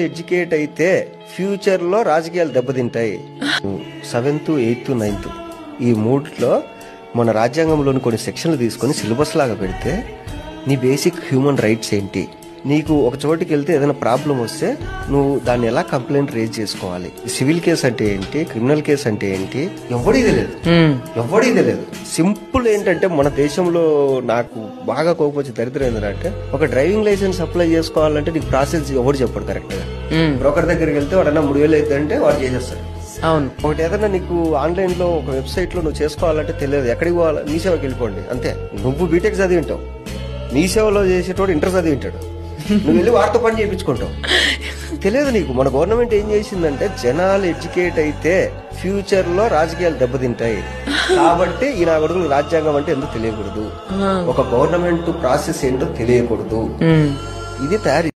Educate అయితే future లో రాజకీయాలు దెబ్బతింటాయి. 7th, 8th, 9th ఈ మూడిట్లో మన రాజ్యాంగంలోని కొన్ని సెక్షన్లు తీసుకొని సిలబస్ లాగా పెడితే నీ బేసిక్ హ్యూమన్ రైట్స్ ఏంటి, నీకు ఒక చోటికి వెళ్తే ఏదైనా ప్రాబ్లం వస్తే నువ్వు దాన్ని ఎలా కంప్లైంట్ రేజ్ చేసుకోవాలి, సివిల్ కేసు అంటే ఏంటి, క్రిమినల్ కేసు అంటే ఏంటి, ఎవడీ తెలియదు. సింపుల్ ఏంటంటే మన దేశంలో నాకు బాగా కోపం వచ్చి దరిద్రం ఏంటంటే ఒక డ్రైవింగ్ లైసెన్స్ అప్లై చేసుకోవాలంటే నీకు ప్రాసెస్ ఎవరు చెప్పాడు కరెక్ట్ గా. బ్రోకర్ దగ్గరికి వెళ్తే వాడన్నా 3,000 అయితే అంటే వాడు చేసేస్తాడు. అవును. ఒకటి ఏదైనా నీకు ఆన్లైన్ లో ఒక వెబ్సైట్ లో నువ్వు చేసుకోవాలంటే తెలియదు, ఎక్కడికి పోవాలి, మీ సేవకి వెళ్ళిపోండి అంతే. నువ్వు బీటెక్ చదివి ఉంటావు, మీ సేవలో చేసేటోడు ఇంటర్ చదివి ఉంటాడు, నువ్వు వెళ్ళి వారితో పని చేయించుకుంటావు. తెలియదు నీకు. మన గవర్నమెంట్ ఏం చేసిందంటే జనాలు ఎడ్యుకేట్ అయితే ఫ్యూచర్ లో రాజకీయాలు దెబ్బతింటాయి కాబట్టి ఈ నా కొడుకులు రాజ్యాంగం అంటే ఎందుకు తెలియకూడదు, ఒక గవర్నమెంట్ ప్రాసెస్ ఏంటో తెలియకూడదు, ఇది తయారు